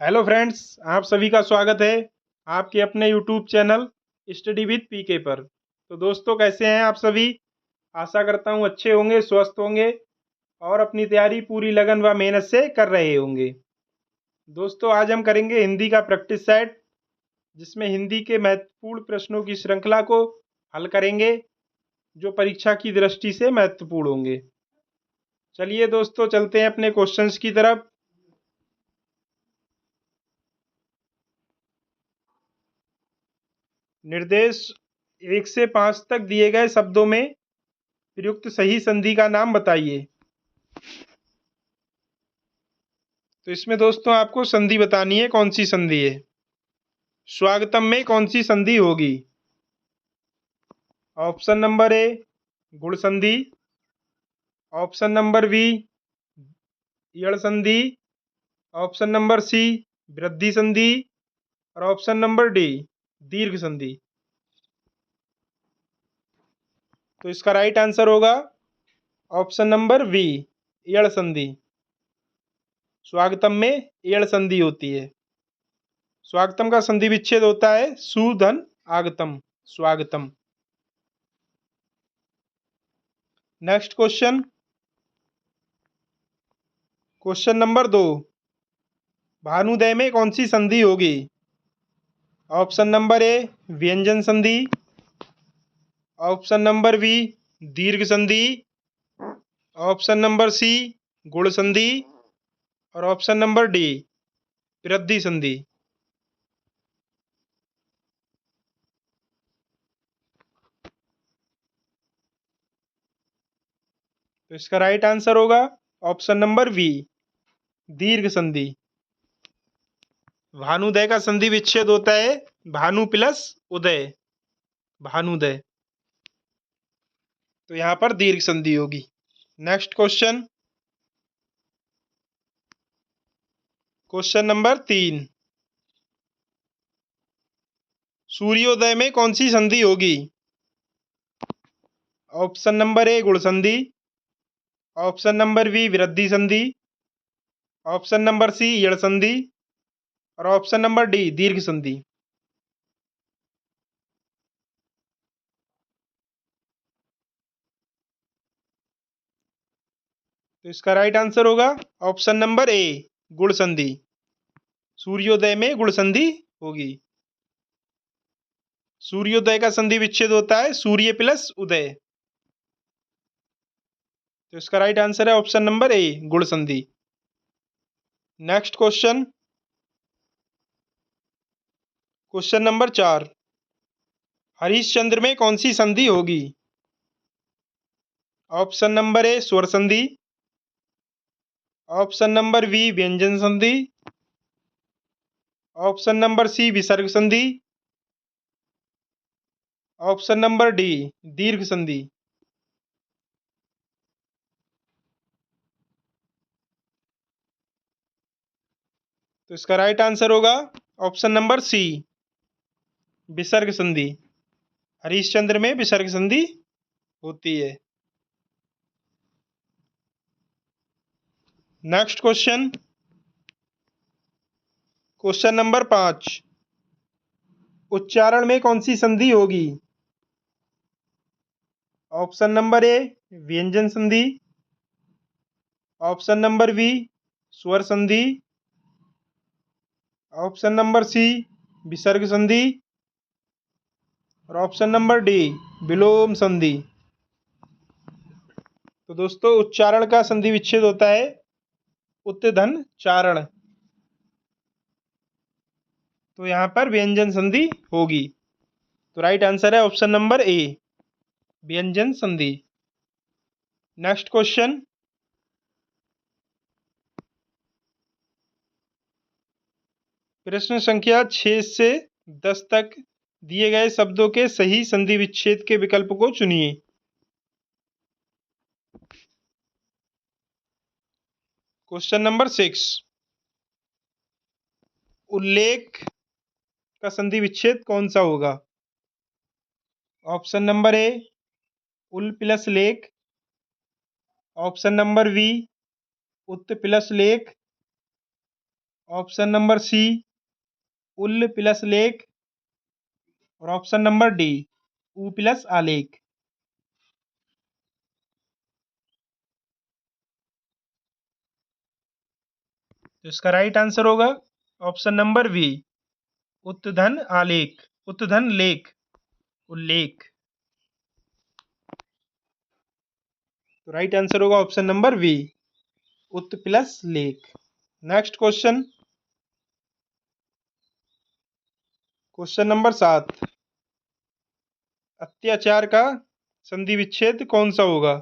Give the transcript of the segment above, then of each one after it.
Hello friends, आप सभी का स्वागत है आपके अपने यूट्यूब चैनल स्टडी विद पीके पर। तो दोस्तों, कैसे हैं आप सभी? आशा करता हूं अच्छे होंगे, स्वस्थ होंगे और अपनी तैयारी पूरी लगन व मेहनत से कर रहे होंगे। दोस्तों, आज हम करेंगे हिंदी का प्रैक्टिस सेट, जिसमें हिंदी के महत्वपूर्ण प्रश्नों की श्रृंखला को हल करेंगे, जो परीक्षा की दृष्टि से महत्वपूर्ण होंगे। चलिए दोस्तों, चलते हैं अपने क्वेश्चंस की तरफ। निर्देश 1 से 5 तक दिए गए शब्दों में प्रयुक्त सही संधि का नाम बताइए। तो इसमें दोस्तों आपको संधि बतानी है, कौन सी संधि है। स्वागतम में कौन सी संधि होगी? ऑप्शन नंबर ए गुण संधि, ऑप्शन नंबर बी यण संधि, ऑप्शन नंबर सी वृद्धि संधि और ऑप्शन नंबर डी दीर्घ संधि। तो इसका राइट आंसर होगा ऑप्शन नंबर बी यण संधि। स्वागतम में यण संधि होती है। स्वागतम का संधि विच्छेद होता है सु धन आगतम, स्वागतम। Next question, question number 2। भानुदय में कौन सी संधि होगी? ऑप्शन नंबर ए व्यंजन संधि, ऑप्शन नंबर बी दीर्घ संधि, ऑप्शन नंबर सी गुण संधि और ऑप्शन नंबर डी वृद्धि संधि। तो इसका राइट आंसर होगा ऑप्शन नंबर बी दीर्घ संधि। भानुदय का संधि विच्छेद होता है भानु प्लस उदय, भानुदय। तो यहाँ पर दीर्घ संधि होगी। Next question, question number 3। सूर्योदय में कौन सी संधि होगी? ऑप्शन नंबर ए गुण संधि, ऑप्शन नंबर बी वृद्धि संधि, ऑप्शन नंबर सी यण संधि और ऑप्शन नंबर डी दीर्घ संधि। तो इसका राइट आंसर होगा ऑप्शन नंबर ए गुण संधि। सूर्योदय में गुण संधि होगी। सूर्योदय का संधि विच्छेद होता है सूर्य प्लस उदय। तो इसका राइट आंसर है ऑप्शन नंबर ए गुण संधि। Next question, question number 4। Harishchandra में कौन सी संधि होगी? ऑप्शन नंबर ए स्वर संधि, ऑप्शन नंबर बी व्यंजन संधि, ऑप्शन नंबर सी विसर्ग संधि, ऑप्शन नंबर डी दीर्घ संधि। तो इसका राइट आंसर होगा ऑप्शन नंबर सी विसर्ग संधि। हरिश्चंद्र में विसर्ग संधि होती है। Next question, question number 5। उच्चारण में कौन सी संधि होगी? ऑप्शन नंबर ए व्यंजन संधि, ऑप्शन नंबर बी स्वर संधि, ऑप्शन नंबर सी विसर्ग संधि और ऑप्शन नंबर डी विलोम संधि। तो दोस्तों, उच्चारण का संधि विच्छेद होता है उत्धन चारण। तो यहाँ पर व्यंजन संधि होगी। तो राइट आंसर है ऑप्शन नंबर ए व्यंजन संधि। नेक्स्ट क्वेश्चन, प्रश्न संख्या 6 से 10 तक दिए गए शब्दों के सही संधि विच्छेद के विकल्प को चुनिए। Question number 6। उल्लेख का संधि विच्छेद कौन सा होगा? ऑप्शन नंबर ए उल प्लस लेख, ऑप्शन नंबर बी उत प्लस लेख, ऑप्शन नंबर सी उल प्लस लेक और ऑप्शन नंबर डी ऊ प्लस आलेख। तो इसका राइट आंसर होगा ऑप्शन नंबर बी उत्तधन आलेख, उत्तधन लेख, उल्लेख। तो राइट आंसर होगा ऑप्शन नंबर बी उत प्लस लेख। नेक्स्ट क्वेश्चन, क्वेश्चन नंबर 7, अत्याचार का संधि विच्छेद कौन सा होगा?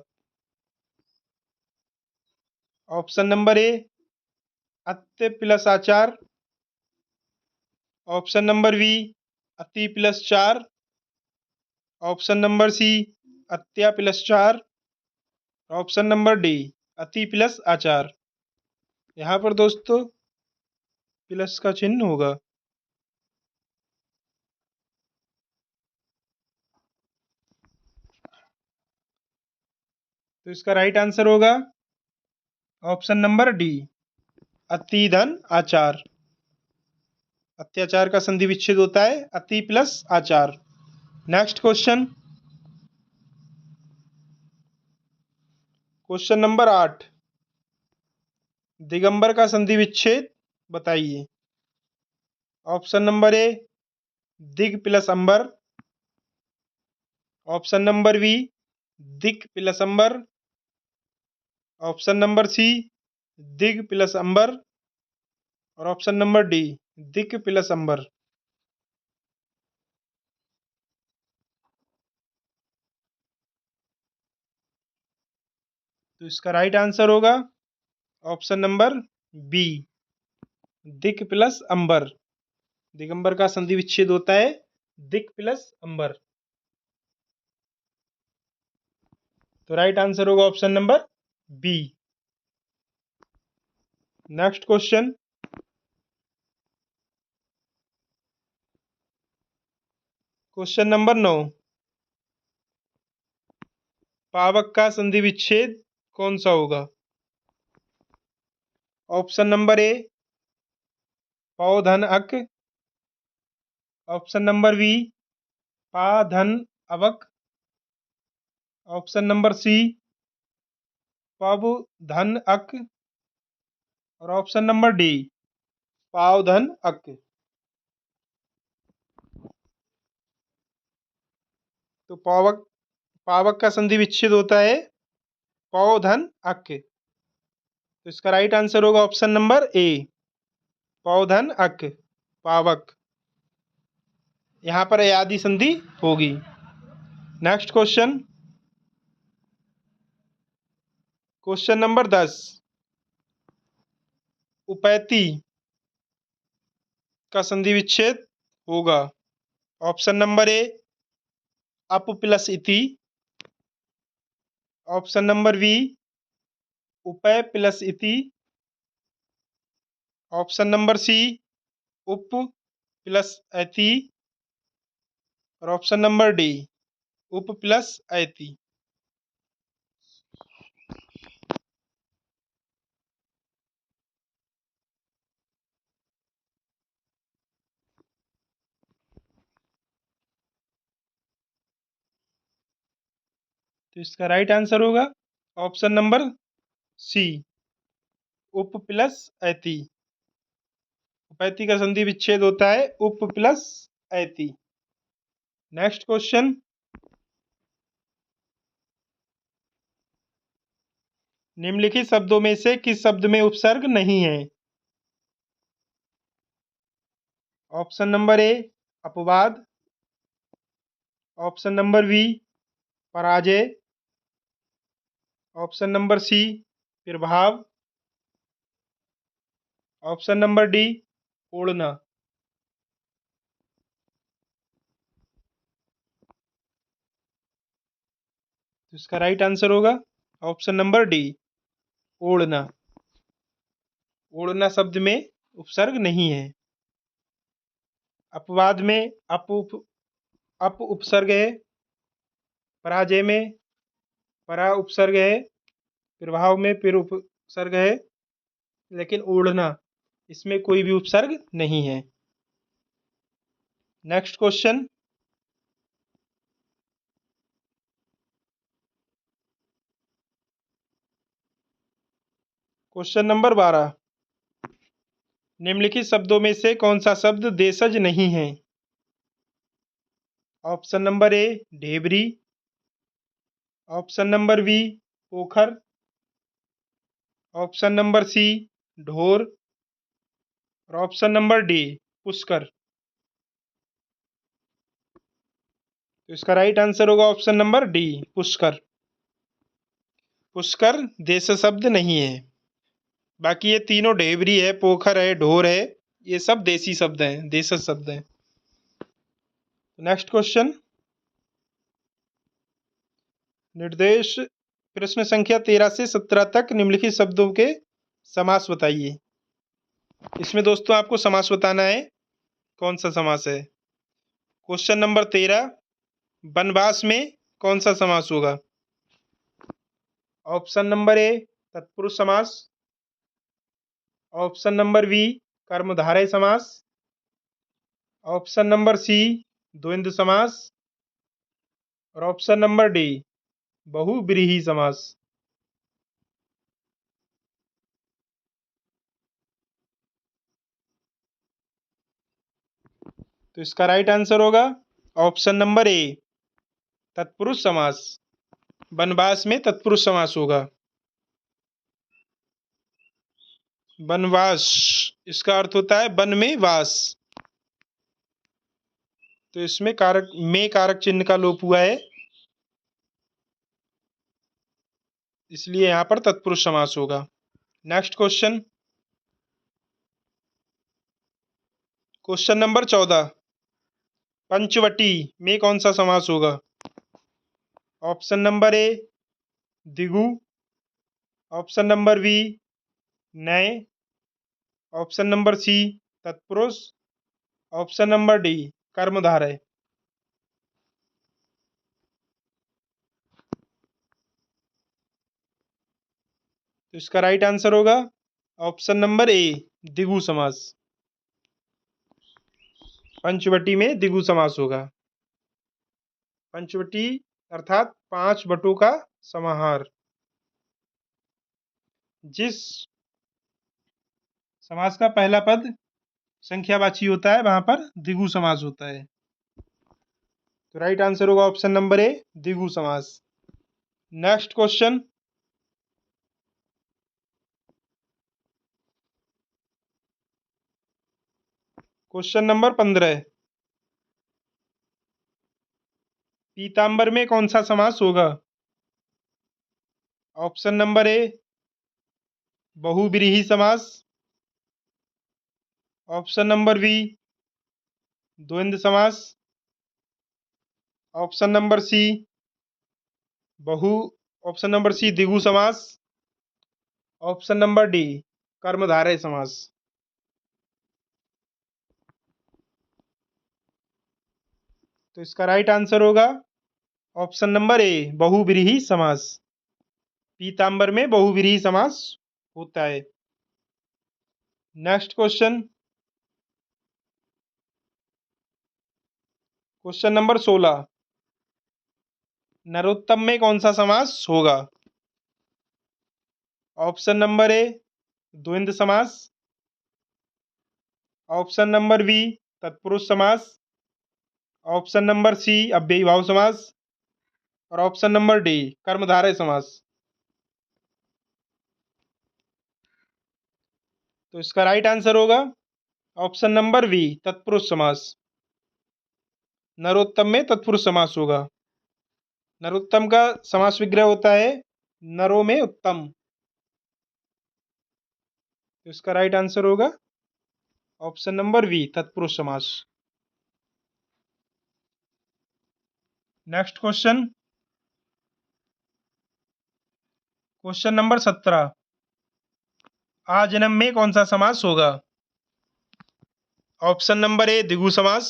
ऑप्शन नंबर ए अत्य प्लस आचार, ऑप्शन नंबर बी अति प्लस चार, ऑप्शन नंबर सी अत्या प्लस चार, ऑप्शन नंबर डी अति प्लस आचार। यहाँ पर दोस्तों प्लस का चिन्ह होगा। तो इसका राइट आंसर होगा ऑप्शन नंबर डी अति धन आचार। अत्याचार का संधि विच्छेद होता है अति प्लस आचार। नेक्स्ट क्वेश्चन, क्वेश्चन नंबर 8, दिगंबर का संधि विच्छेद बताइए। ऑप्शन नंबर ए दिग प्लस अंबर, ऑप्शन नंबर बी दिक प्लस अंबर, ऑप्शन नंबर सी दिग प्लस अंबर और ऑप्शन नंबर डी दिक प्लस अंबर। तो इसका राइट आंसर होगा ऑप्शन नंबर बी दिक प्लस अंबर। दिगंबर का संधि विच्छेद होता है दिक प्लस अंबर। तो राइट आंसर होगा option number B. Next question, question number 9, पावक का संधि विच्छेद कौन सा होगा? ऑप्शन नंबर ए पौ धन अक, ऑप्शन नंबर बी पा धन अवक, ऑप्शन नंबर सी पव धन अक और ऑप्शन नंबर डी पाव धन अक। तो पावक पावक का संधि विच्छेद होता है पौ धन अक। तो इसका राइट आंसर होगा ऑप्शन नंबर ए पौ धन अक पावक। यहाँ पर अयादि संधि होगी। Next question, question number 10, Upaiti का संधि विच्छेद होगा। ऑप्शन नंबर ए अप प्लस इति, ऑप्शन नंबर बी उपै प्लस इति, ऑप्शन नंबर सी उप प्लस ऐति और ऑप्शन नंबर डी उप प्लस ऐति। तो इसका राइट आंसर होगा ऑप्शन नंबर सी उप प्लस ऐति। उपैती का संधि विच्छेद होता है उप प्लस ऐति। नेक्स्ट क्वेश्चन, निम्नलिखित शब्दों में से किस शब्द में उपसर्ग नहीं है? ऑप्शन नंबर ए अपवाद, ऑप्शन नंबर बी पराजय, ऑप्शन नंबर सी प्रभाव, ऑप्शन नंबर डी ओढ़ना। तो इसका राइट आंसर होगा ऑप्शन नंबर डी ओढ़ना। ओढ़ना शब्द में उपसर्ग नहीं है। अपवाद में अप उपसर्ग है, पराजय में परा उपसर्ग है, प्रभाव में पिर उपसर्ग है, लेकिन ओढ़ना इसमें कोई भी उपसर्ग नहीं है। नेक्स्ट क्वेश्चन, क्वेश्चन नंबर 12, निम्नलिखित शब्दों में से कौन सा शब्द देशज नहीं है? ऑप्शन नंबर ए ढेबरी, ऑप्शन नंबर बी पोखर, ऑप्शन नंबर सी ढोर और ऑप्शन नंबर डी पुष्कर। तो इसका राइट आंसर होगा ऑप्शन नंबर डी पुष्कर। पुष्कर देश शब्द नहीं है। बाकी ये तीनों ढेबरी है, पोखर है, ढोर है, ये सब देसी शब्द हैं, देशज शब्द हैं। नेक्स्ट क्वेश्चन, निर्देश प्रश्न संख्या 13 से 17 तक निम्नलिखित शब्दों के समास बताइए। इसमें दोस्तों आपको समास बताना है, कौन सा समास है। क्वेश्चन नंबर 13, वनवास में कौन सा समास होगा? ऑप्शन नंबर ए तत्पुरुष समास, ऑप्शन नंबर बी कर्मधारय समास, ऑप्शन नंबर सी द्वंद्व समास और ऑप्शन नंबर डी बहुव्रीहि समास। तो इसका राइट आंसर होगा ऑप्शन नंबर ए तत्पुरुष समास। वनवास में तत्पुरुष समास होगा। वनवास, इसका अर्थ होता है वन में वास। तो इसमें कारक में कारक चिन्ह का लोप हुआ है, इसलिए यहाँ पर तत्पुरुष समास होगा। नेक्स्ट क्वेश्चन, क्वेश्चन नंबर 14, पंचवटी में कौन सा समास होगा? ऑप्शन नंबर ए दिगु, ऑप्शन नंबर बी नए, ऑप्शन नंबर सी तत्पुरुष, ऑप्शन नंबर डी कर्मधारय। तो इसका राइट आंसर होगा ऑप्शन नंबर ए दिगु समास। पंचवटी में दिगु समास होगा। पंचवटी अर्थात 5 बटों का समाहार। जिस समास का पहला पद संख्यावाची होता है वहां पर द्विगु समास होता है। तो राइट आंसर होगा ऑप्शन नंबर ए द्विगु समास। नेक्स्ट क्वेश्चन, क्वेश्चन नंबर 15, पीतांबर में कौन सा समास होगा? ऑप्शन नंबर ए बहुव्रीहि समास, ऑप्शन नंबर बी द्वंद्व समास, ऑप्शन नंबर सी बहु ऑप्शन नंबर सी द्विगु समास, ऑप्शन नंबर डी कर्मधारय समास। तो इसका राइट आंसर होगा ऑप्शन नंबर ए बहुव्रीहि समास। पीतांबर में बहुव्रीहि समास होता है। Next question, question number 16, Narottam में कौन सा समास होगा? ऑप्शन नंबर ए द्वंद्व समास, ऑप्शन नंबर बी तत्पुरुष समास, ऑप्शन नंबर सी अव्ययी भाव समास और ऑप्शन नंबर डी कर्मधारय समास। तो इसका राइट आंसर होगा ऑप्शन नंबर बी तत्पुरुष समास। नरोत्तम में तत्पुरुष समास होगा। नरोत्तम का समास विग्रह होता है नरों में उत्तम। तो इसका राइट आंसर होगा ऑप्शन नंबर बी तत्पुरुष समास। नेक्स्ट क्वेश्चन, क्वेश्चन नंबर 17, आजन्म में कौन सा समास होगा? ऑप्शन नंबर ए द्विगु समास,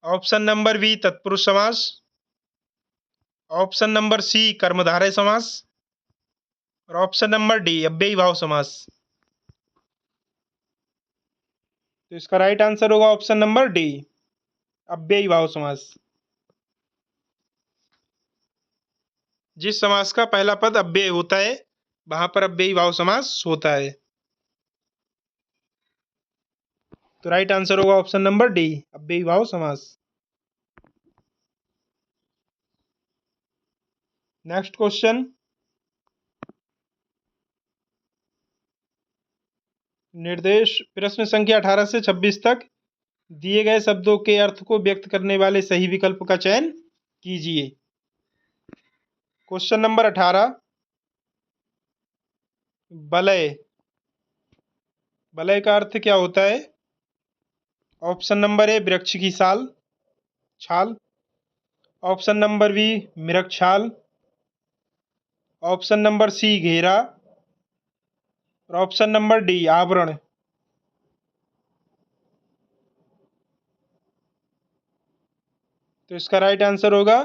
ऑप्शन नंबर बी तत्पुरुष समास, ऑप्शन नंबर सी कर्मधारय समास और ऑप्शन नंबर डी अव्ययी भाव समास। तो इसका राइट आंसर होगा ऑप्शन नंबर डी, अव्ययी भाव समास। जिस समास का पहला पद अव्यय होता है वहां पर अव्ययी भाव समास होता है। तो राइट आंसर होगा ऑप्शन नंबर डी, अव्ययी भाव समास। नेक्स्ट क्वेश्चन, निर्देश प्रश्न संख्या 18 से 26 तक दिए गए शब्दों के अर्थ को व्यक्त करने वाले सही विकल्प का चयन कीजिए। Question number 18, बलय। बलय का अर्थ क्या होता है? ऑप्शन नंबर ए वृक्ष की छाल। ऑप्शन नंबर बी मृगछाल। ऑप्शन नंबर सी घेरा। और ऑप्शन नंबर डी आवरण। तो इसका राइट आंसर होगा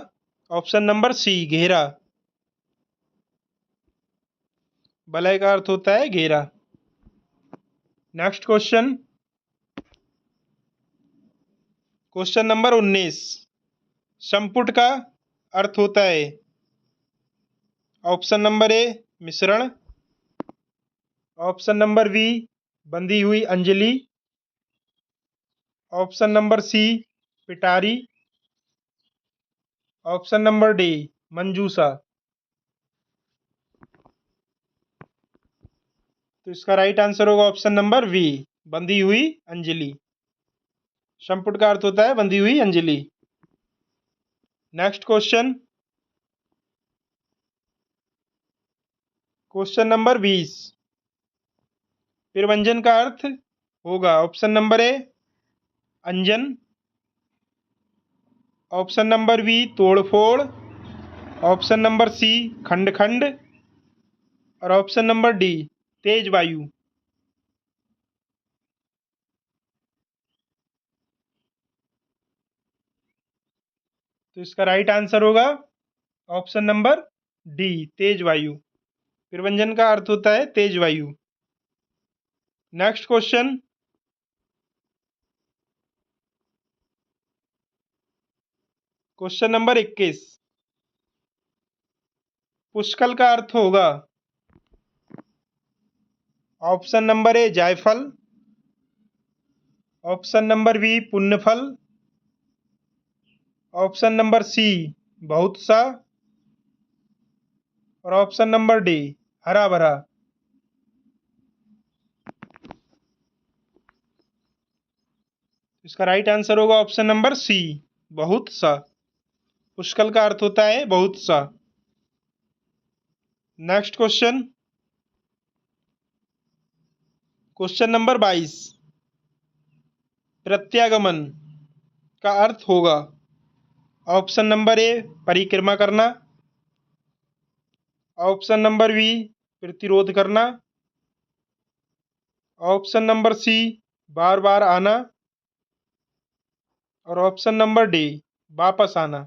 ऑप्शन नंबर सी घेरा। बलय का अर्थ होता है घेरा। नेक्स्ट क्वेश्चन, क्वेश्चन नंबर 19, संपुट का अर्थ होता है। ऑप्शन नंबर ए मिश्रण। ऑप्शन नंबर बी बंधी हुई अंजलि। ऑप्शन नंबर सी पिटारी। Option number D मंजूसा। तो इसका राइट आंसर होगा ऑप्शन नंबर बी, बंधी हुई अंजलि। संपुट का अर्थ होता है बंधी हुई अंजलि। नेक्स्ट क्वेश्चन, क्वेश्चन नंबर 20, प्रव्यंजन का अर्थ होगा। ऑप्शन नंबर ए अंजन। ऑप्शन नंबर बी तोड़फोड़। ऑप्शन नंबर सी खंड खंड। और ऑप्शन नंबर डी तेज वायु। तो इसका राइट आंसर होगा ऑप्शन नंबर डी तेज वायु। प्रव्यंजन का अर्थ होता है तेज वायु। नेक्स्ट क्वेश्चन, क्वेश्चन नंबर 21, पुष्कल का अर्थ होगा। ऑप्शन नंबर ए जायफल। ऑप्शन नंबर बी पुण्यफल। ऑप्शन नंबर सी बहुत सा। और ऑप्शन नंबर डी हरा भरा। इसका राइट आंसर होगा ऑप्शन नंबर सी बहुत सा। पुष्कल का अर्थ होता है बहुत सा। नेक्स्ट क्वेश्चन, क्वेश्चन नंबर 22, प्रत्यागमन का अर्थ होगा। ऑप्शन नंबर ए परिक्रमा करना। ऑप्शन नंबर बी प्रतिरोध करना। ऑप्शन नंबर सी बार बार आना। और ऑप्शन नंबर डी वापस आना।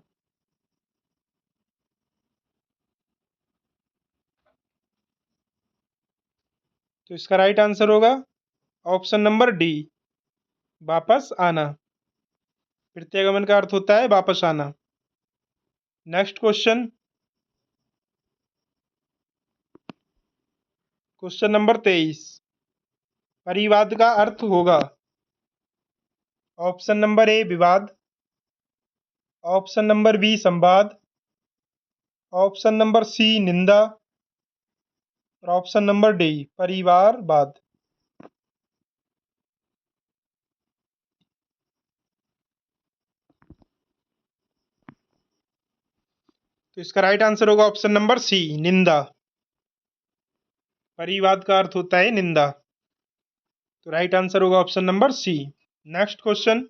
तो इसका राइट आंसर होगा ऑप्शन नंबर डी वापस आना। प्रत्यागमन का अर्थ होता है वापस आना। नेक्स्ट क्वेश्चन, क्वेश्चन नंबर 23, परिवाद का अर्थ होगा। ऑप्शन नंबर ए विवाद। ऑप्शन नंबर बी संवाद। ऑप्शन नंबर सी निंदा। और ऑप्शन नंबर डी परिवारवाद। तो इसका राइट आंसर होगा ऑप्शन नंबर सी निंदा। परिवाद का अर्थ होता है निंदा। तो राइट आंसर होगा option number C. Next question,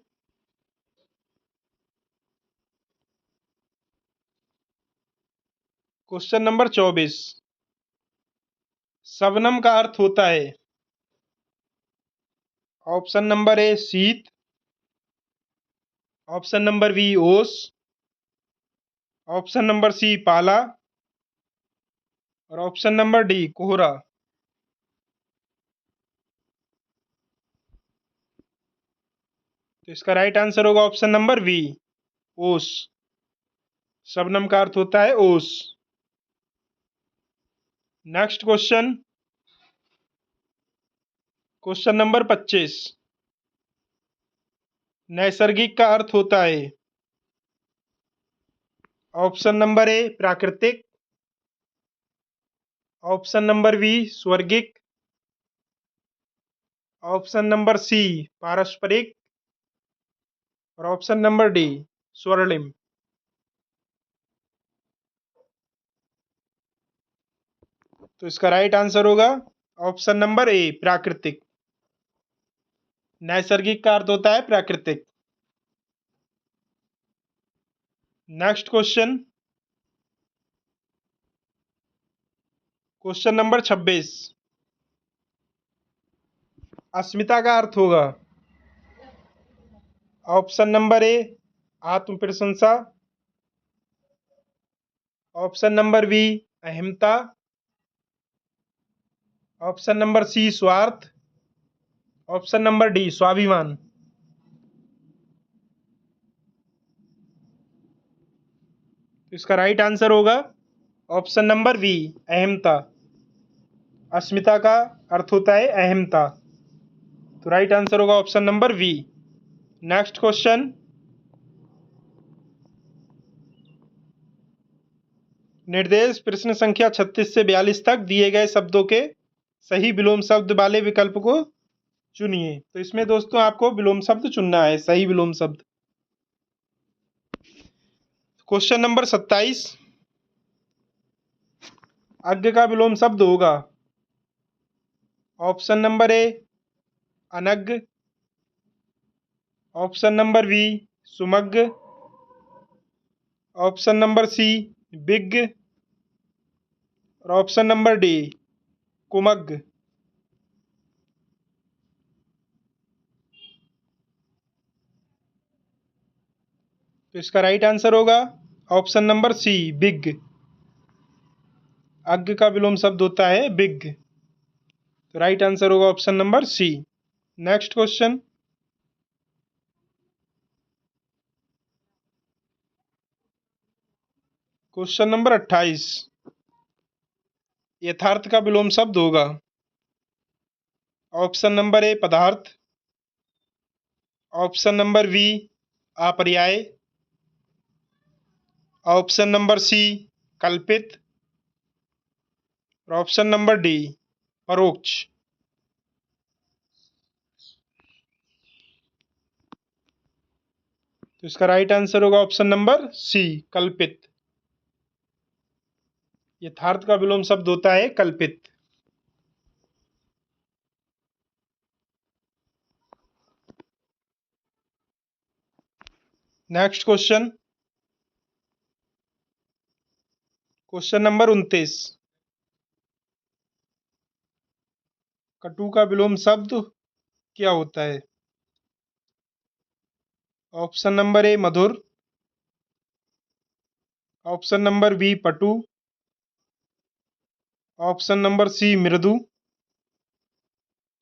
question number 24, शबनम का अर्थ होता है। ऑप्शन नंबर ए शीत। ऑप्शन नंबर बी ओस। ऑप्शन नंबर सी पाला। और ऑप्शन नंबर डी कोहरा। तो इसका राइट आंसर होगा ऑप्शन नंबर बी, ओस। शबनम का अर्थ होता है ओस। Next question, question number 25। नैसर्गिक का अर्थ होता है ऑप्शन नंबर ए प्राकृतिक, ऑप्शन नंबर बी स्वर्गिक, ऑप्शन नंबर सी पारस्परिक और ऑप्शन नंबर डी स्वर्णिम। तो इसका राइट आंसर होगा ऑप्शन नंबर ए प्राकृतिक। नैसर्गिक का अर्थ होता है प्राकृतिक। Next question, question number 26। अस्मिता का अर्थ होगा ऑप्शन नंबर ए आत्म प्रशंसा, ऑप्शन नंबर बी अहिंसा, ऑप्शन नंबर सी स्वार्थ, ऑप्शन नंबर डी स्वाभिमान। तो इसका राइट आंसर होगा ऑप्शन नंबर बी अहिंसा। अस्मिता का अर्थ होता है अहिंसा। तो राइट आंसर होगा option number B. Next question, निर्देश प्रश्न संख्या 36 से 42 तक दिए गए शब्दों के सही विलोम शब्द वाले विकल्प को चुनिए। तो इसमें दोस्तों आपको विलोम शब्द चुनना है, सही विलोम शब्द। Question number 27। अज्ञ का विलोम शब्द होगा ऑप्शन नंबर ए अनज्ञ, ऑप्शन नंबर बी सुमज्ञ, ऑप्शन नंबर सी विज्ञ और ऑप्शन नंबर डी कुमज्ञ। तो इसका राइट आंसर होगा ऑप्शन नंबर सी विज्ञ। अज्ञ का विलोम शब्द होता है विज्ञ। तो राइट आंसर होगा option number C. Next question, question number 28। यथार्थ का विलोम शब्द होगा ऑप्शन नंबर ए पदार्थ, ऑप्शन नंबर बी अपर्याय, ऑप्शन नंबर सी कल्पित और ऑप्शन नंबर डी परोक्ष। तो इसका राइट आंसर होगा ऑप्शन नंबर सी कल्पित। यथार्थ का विलोम शब्द होता है कल्पित। Next question, question number 29। कटु का विलोम शब्द क्या होता है? ऑप्शन नंबर ए मधुर, ऑप्शन नंबर बी पटु, ऑप्शन नंबर सी मृदु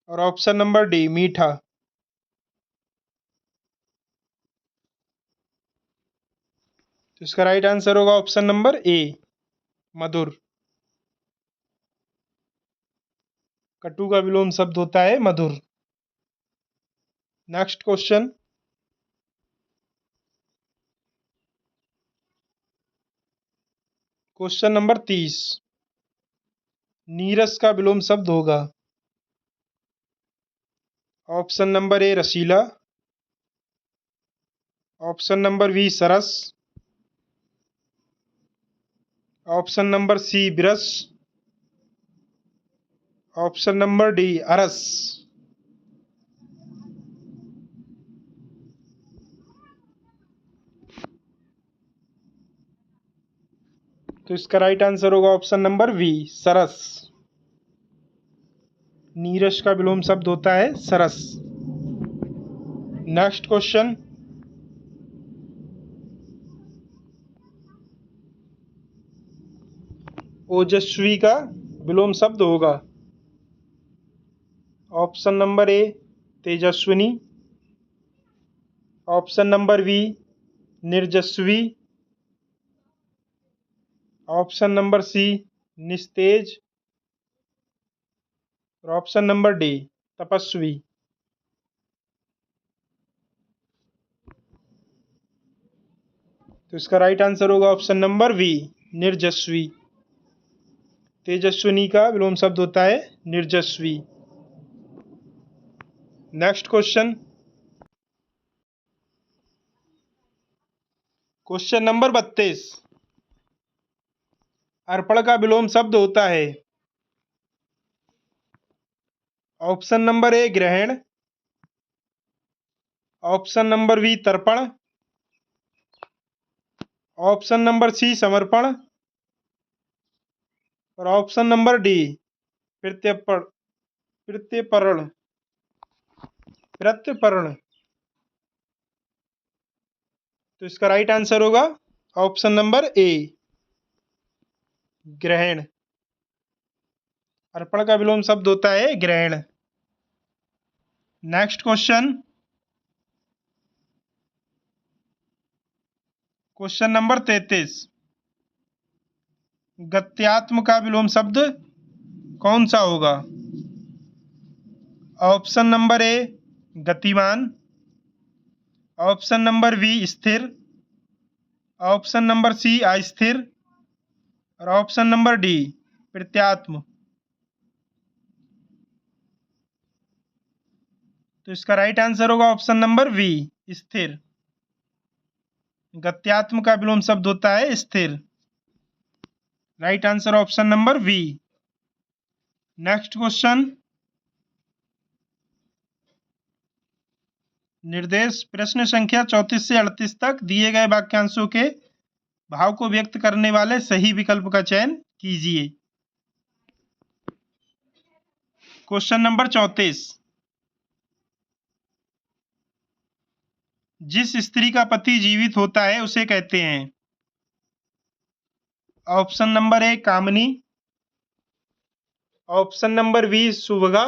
और ऑप्शन नंबर डी मीठा। तो इसका राइट आंसर होगा ऑप्शन नंबर ए मधुर। कटु का विलोम शब्द होता है मधुर। Next question, question number 30। नीरस का विलोम शब्द होगा ऑप्शन नंबर ए रसीला, ऑप्शन नंबर बी सरस, ऑप्शन नंबर सी विरस, ऑप्शन नंबर डी अरस। तो इसका राइट आंसर होगा ऑप्शन नंबर बी सरस। नीरस का विलोम शब्द होता है सरस। नेक्स्ट क्वेश्चन, ओजस्वी का विलोम शब्द होगा ऑप्शन नंबर ए तेजस्विनी, ऑप्शन नंबर बी निर्जस्वी, ऑप्शन नंबर सी निस्तेज और ऑप्शन नंबर डी तपस्वी। तो इसका राइट आंसर होगा ऑप्शन नंबर बी निर्जस्वी। तेजस्विनी का विलोम शब्द होता है निर्जस्वी। Next question, question number 32। अर्पण का विलोम शब्द होता है ऑप्शन नंबर ए ग्रहण, ऑप्शन नंबर बी तर्पण, ऑप्शन नंबर सी समर्पण और ऑप्शन नंबर डी प्रत्यर्पण प्रत्यर्पण प्रत्यर्पण। तो इसका राइट आंसर होगा ऑप्शन नंबर ए ग्रहण। अर्पण का विलोम शब्द होता है ग्रहण। Next question, question number 33। गत्यात्म का विलोम शब्द कौन सा होगा? ऑप्शन नंबर ए गतिमान, ऑप्शन नंबर बी स्थिर, ऑप्शन नंबर सी अस्थिर और ऑप्शन नंबर डी प्रत्यात्म। तो इसका राइट आंसर होगा ऑप्शन नंबर बी स्थिर। गत्यात्म का विलोम शब्द होता है स्थिर। Right answer option number B. Next question, निर्देश प्रश्न संख्या 34 से 38 तक दिए गए वाक्यांशों के भाव को व्यक्त करने वाले सही विकल्प का चयन कीजिए। Question number 34। जिस स्त्री का पति जीवित होता है उसे कहते हैं ऑप्शन नंबर ए कामनी, ऑप्शन नंबर बी सुभगा,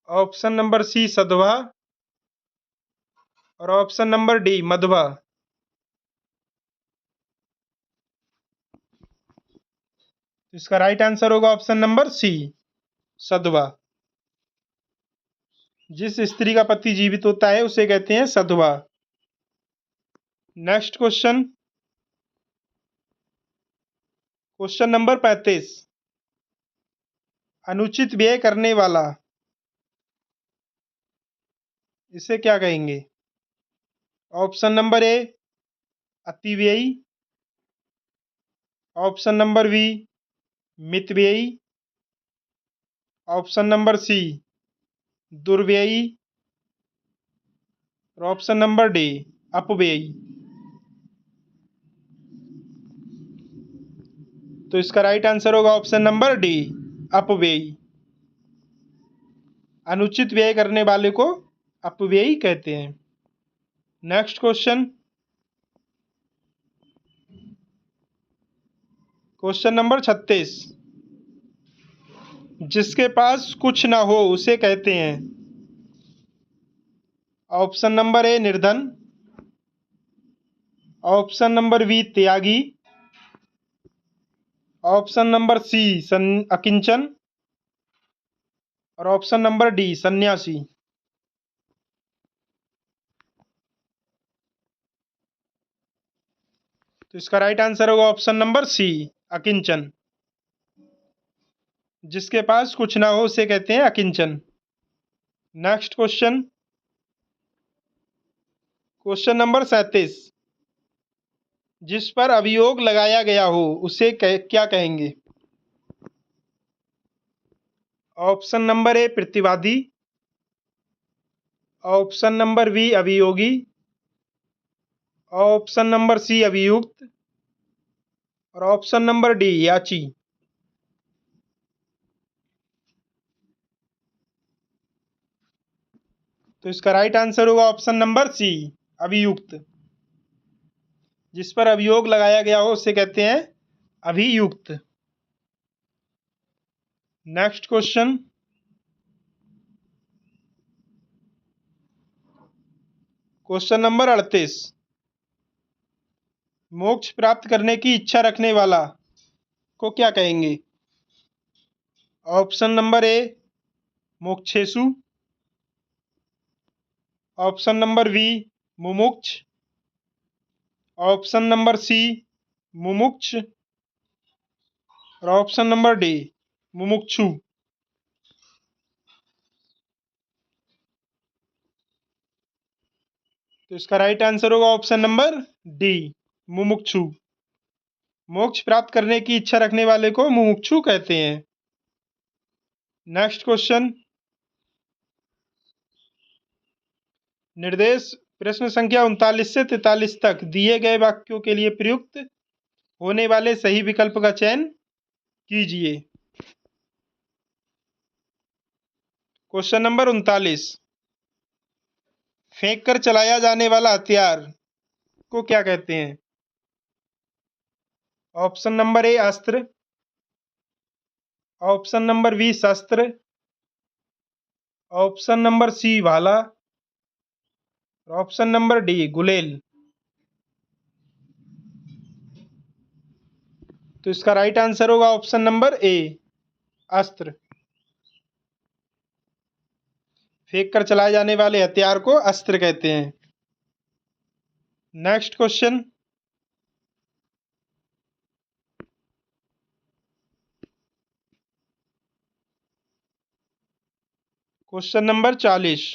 ऑप्शन नंबर सी सधवा और ऑप्शन नंबर डी मधवा। इसका राइट आंसर होगा ऑप्शन नंबर सी सधवा। जिस स्त्री का पति जीवित होता है उसे कहते हैं सधवा। Next question, question number 35। अनुचित व्यय करने वाला इसे क्या कहेंगे? ऑप्शन नंबर ए अतिव्ययी, ऑप्शन नंबर बी मितव्ययी, ऑप्शन नंबर सी दुर्व्ययी और ऑप्शन नंबर डी अपव्ययी। तो इसका राइट आंसर होगा ऑप्शन नंबर डी अपव्ययी। अनुचित व्यय करने वाले को अपव्ययी कहते हैं। Next question, question number 36। जिसके पास कुछ ना हो उसे कहते हैं ऑप्शन नंबर ए निर्धन, ऑप्शन नंबर बी त्यागी, ऑप्शन नंबर सी अकिंचन और ऑप्शन नंबर डी सन्यासी। तो इसका राइट आंसर होगा ऑप्शन नंबर सी अकिंचन। जिसके पास कुछ ना हो उसे कहते हैं अकिंचन। Next question, question number 37। जिस पर अभियोग लगाया गया हो उसे क्या कहेंगे? ऑप्शन नंबर ए प्रतिवादी, ऑप्शन नंबर बी अभियोगी, ऑप्शन नंबर सी अभियुक्त और ऑप्शन नंबर डी याची। तो इसका राइट आंसर होगा ऑप्शन नंबर सी अभियुक्त। जिस पर अभियोग लगाया गया हो उसे कहते हैं अभियुक्त। नेक्स्ट क्वेश्चन, क्वेश्चन नंबर 38, मोक्ष प्राप्त करने की इच्छा रखने वाला को क्या कहेंगे? ऑप्शन नंबर ए मोक्षेशु, ऑप्शन नंबर बी मुमुक्ष, ऑप्शन नंबर सी मुमुक्ष और ऑप्शन नंबर डी मुमुक्षु। तो इसका राइट आंसर होगा ऑप्शन नंबर डी मुमुक्षु। मोक्ष प्राप्त करने की इच्छा रखने वाले को मुमुक्षु कहते हैं। नेक्स्ट क्वेश्चन, निर्देश प्रश्न संख्या 39 से 43 तक दिए गए वाक्यों के लिए प्रयुक्त होने वाले सही विकल्प का चयन कीजिए। क्वेश्चन नंबर 39, फेंक कर चलाया जाने वाला हथियार को क्या कहते हैं? ऑप्शन नंबर ए अस्त्र, ऑप्शन नंबर बी शस्त्र, ऑप्शन नंबर सी भाला, ऑप्शन नंबर डी गुलेल। तो इसका राइट आंसर होगा ऑप्शन नंबर ए अस्त्र। फेंक कर चलाए जाने वाले हथियार को अस्त्र कहते हैं। नेक्स्ट क्वेश्चन, क्वेश्चन नंबर 40,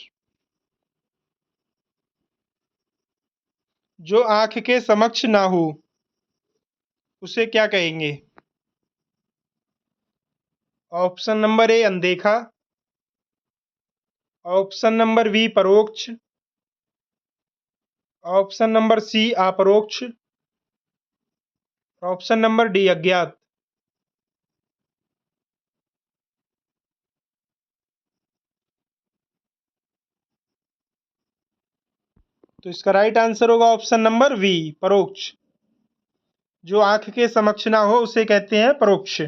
जो आंख के समक्ष ना हो उसे क्या कहेंगे? ऑप्शन नंबर ए अनदेखा, ऑप्शन नंबर बी परोक्ष, ऑप्शन नंबर सी अपरोक्ष, ऑप्शन नंबर डी अज्ञात। तो इसका राइट आंसर होगा ऑप्शन नंबर बी परोक्ष। जो आंख के समक्ष ना हो उसे कहते हैं परोक्ष।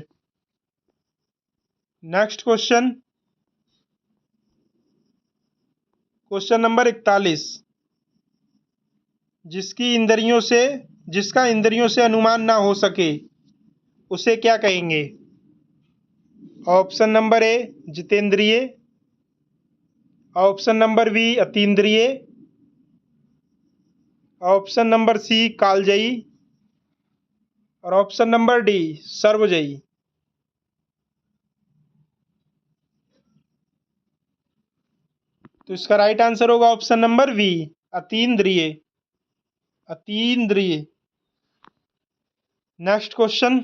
नेक्स्ट क्वेश्चन, क्वेश्चन नंबर 41, जिसका इंद्रियों से अनुमान ना हो सके उसे क्या कहेंगे? ऑप्शन नंबर ए जितेंद्रिय, ऑप्शन नंबर बी अतीन्द्रिय, ऑप्शन नंबर सी कालजयी और ऑप्शन नंबर डी सर्वजयी। तो इसका राइट आंसर होगा ऑप्शन नंबर बी अतीन्द्रिय। अतीन्द्रिय। नेक्स्ट क्वेश्चन,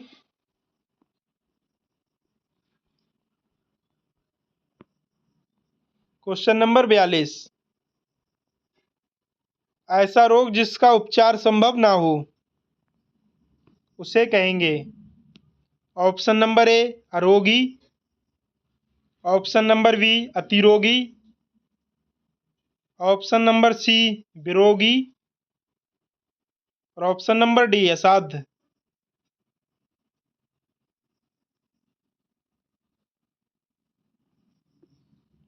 क्वेश्चन नंबर 42, ऐसा रोग जिसका उपचार संभव ना हो उसे कहेंगे? ऑप्शन नंबर ए अरोगी, ऑप्शन नंबर बी अतिरोगी, ऑप्शन नंबर सी विरोगी और ऑप्शन नंबर डी असाध्य।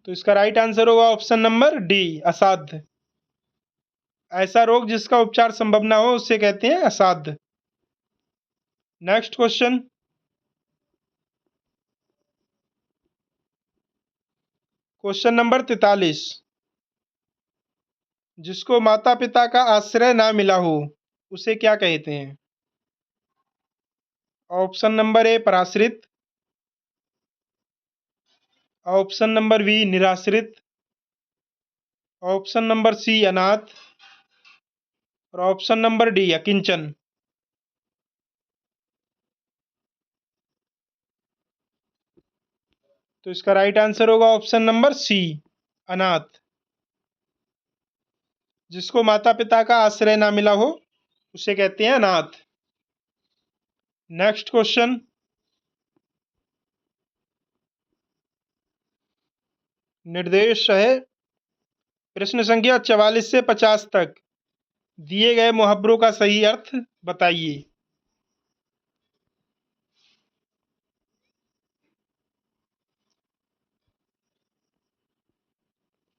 तो इसका राइट आंसर होगा ऑप्शन नंबर डी असाध्य। ऐसा रोग जिसका उपचार संभव ना हो उसे कहते हैं असाध्य। नेक्स्ट क्वेश्चन, क्वेश्चन नंबर 43, जिसको माता पिता का आश्रय ना मिला हो उसे क्या कहते हैं? ऑप्शन नंबर ए पराश्रित, ऑप्शन नंबर बी निराश्रित, ऑप्शन नंबर सी अनाथ और ऑप्शन नंबर डी अकिंचन। तो इसका राइट आंसर होगा ऑप्शन नंबर सी अनाथ। जिसको माता पिता का आश्रय ना मिला हो उसे कहते हैं अनाथ। नेक्स्ट क्वेश्चन, निर्देश है प्रश्न संख्या 44 से 50 तक दिए गए मुहावरों का सही अर्थ बताइए।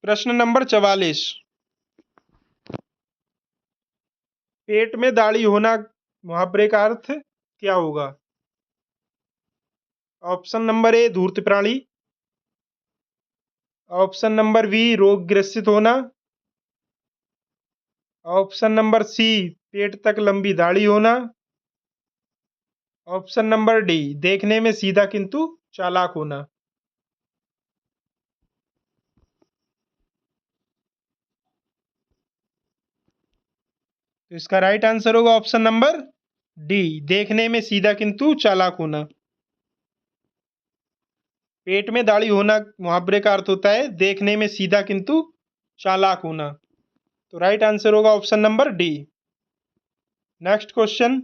प्रश्न नंबर 44, पेट में दाढ़ी होना मुहावरे का अर्थ क्या होगा? ऑप्शन नंबर ए धूर्त प्राणी, ऑप्शन नंबर बी रोग ग्रसित होना, ऑप्शन नंबर सी पेट तक लंबी दाढ़ी होना, ऑप्शन नंबर डी देखने में सीधा किंतु चालाक होना। तो इसका राइट आंसर होगा ऑप्शन नंबर डी, देखने में सीधा किंतु चालाक होना। पेट में दाढ़ी होना मुहावरे का अर्थ होता है देखने में सीधा किंतु चालाक होना। तो राइट आंसर होगा option number D. Next question,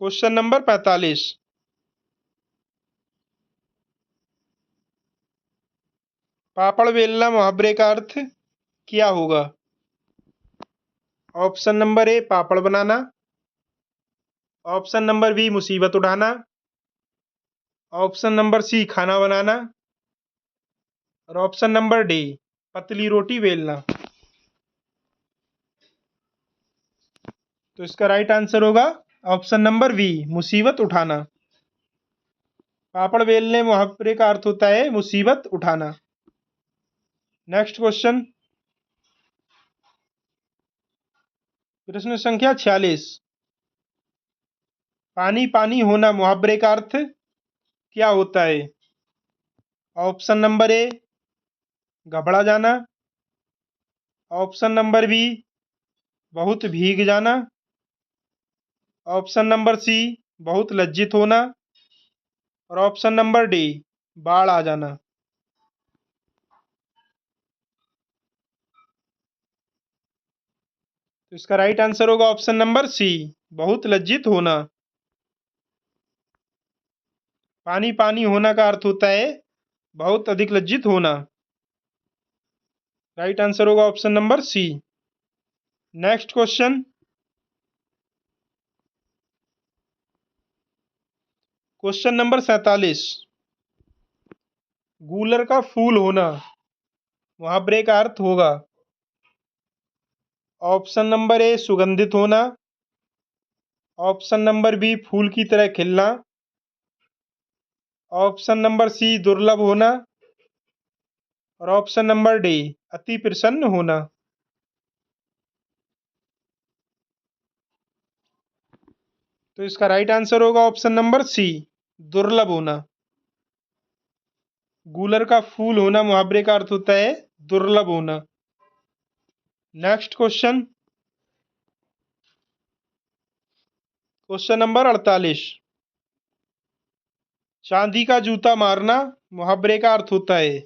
question number 45। पापड़ बेलना मुहावरे का अर्थ क्या होगा? ऑप्शन नंबर ए पापड़ बनाना, ऑप्शन नंबर बी मुसीबत उठाना, ऑप्शन नंबर सी खाना बनाना, और ऑप्शन नंबर डी पतली रोटी बेलना। तो इसका राइट आंसर होगा ऑप्शन नंबर बी मुसीबत उठाना। पापड़ बेलने मुहावरे का अर्थ होता है मुसीबत उठाना। नेक्स्ट क्वेश्चन, प्रश्न संख्या 46। पानी पानी होना मुहावरे का अर्थ क्या होता है? ऑप्शन नंबर ए घबरा जाना, ऑप्शन नंबर बी बहुत भीग जाना, ऑप्शन नंबर सी बहुत लज्जित होना, और ऑप्शन नंबर डी बाढ़ आ जाना। तो इसका राइट आंसर होगा ऑप्शन नंबर सी बहुत लज्जित होना। पानी पानी होना का अर्थ होता है बहुत अधिक लज्जित होना। राइट आंसर होगा option number C. Next question, question number 47। गूलर का फूल होना मुहावरे का अर्थ होगा? ऑप्शन नंबर ए सुगंधित होना, ऑप्शन नंबर बी फूल की तरह खिलना, ऑप्शन नंबर सी दुर्लभ होना, और ऑप्शन नंबर डी अति प्रसन्न होना। तो इसका राइट आंसर होगा ऑप्शन नंबर सी दुर्लभ होना। गूलर का फूल होना मुहावरे का अर्थ होता है दुर्लभ होना। Next question, question number 48। चांदी का जूता मारना मुहावरे का अर्थ होता है?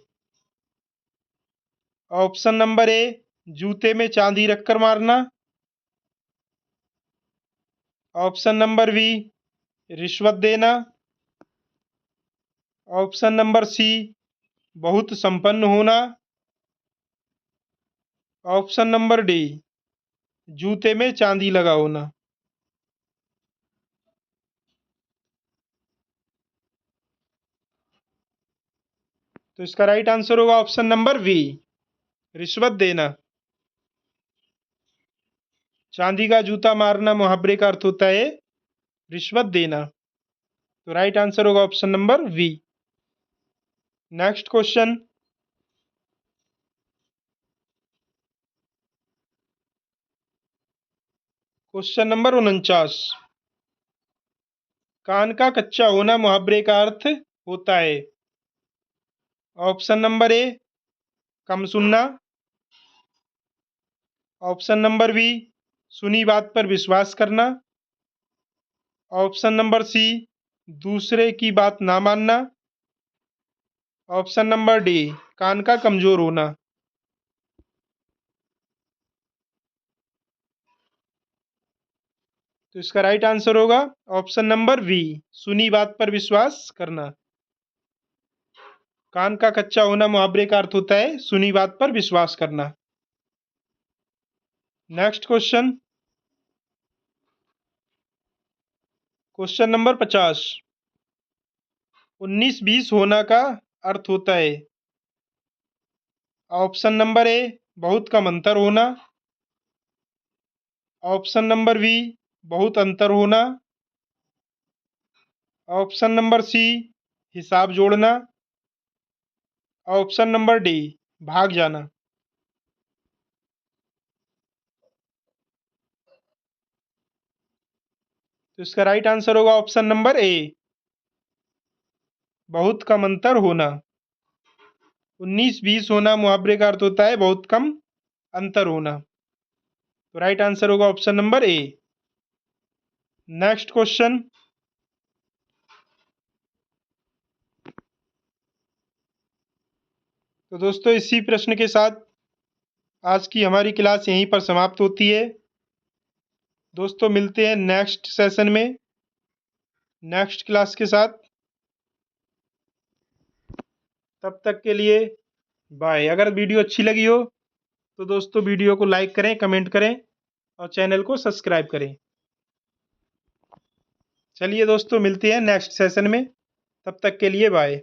ऑप्शन नंबर ए जूते में चांदी रखकर मारना, ऑप्शन नंबर बी रिश्वत देना, ऑप्शन नंबर सी बहुत संपन्न होना, ऑप्शन नंबर डी जूते में चांदी लगा होना। तो इसका राइट आंसर होगा ऑप्शन नंबर बी रिश्वत देना। चांदी का जूता मारना मुहावरे का अर्थ होता है रिश्वत देना। तो राइट आंसर होगा option number B. Next question, question number 49। कान का कच्चा होना मुहावरे का अर्थ होता है? ऑप्शन नंबर ए कम सुनना, ऑप्शन नंबर बी सुनी बात पर विश्वास करना, ऑप्शन नंबर सी दूसरे की बात ना मानना, ऑप्शन नंबर डी कान का कमजोर होना। तो इसका राइट आंसर होगा ऑप्शन नंबर बी सुनी बात पर विश्वास करना। कान का कच्चा होना मुहावरे का अर्थ होता है सुनी बात पर विश्वास करना। Next question, question number 50। 19-20 होना का अर्थ होता है? ऑप्शन नंबर ए बहुत कम अंतर होना, ऑप्शन नंबर बी बहुत अंतर होना, ऑप्शन नंबर सी हिसाब जोड़ना, ऑप्शन नंबर डी भाग जाना। तो इसका राइट आंसर होगा ऑप्शन नंबर ए, बहुत कम अंतर होना। 19-20 होना मुहावरे का अर्थ होता है बहुत कम अंतर होना। तो राइट आंसर होगा ऑप्शन नंबर ए। Next question. तो दोस्तों इसी प्रश्न के साथ आज की हमारी क्लास यहीं पर समाप्त होती है। दोस्तों मिलते हैं नेक्स्ट सेशन में नेक्स्ट क्लास के साथ। तब तक के लिए बाय। अगर वीडियो अच्छी लगी हो तो दोस्तों वीडियो को लाइक करें, कमेंट करें और चैनल को सब्सक्राइब करें। चलिए दोस्तों मिलते हैं नेक्स्ट सेशन में। तब तक के लिए बाय।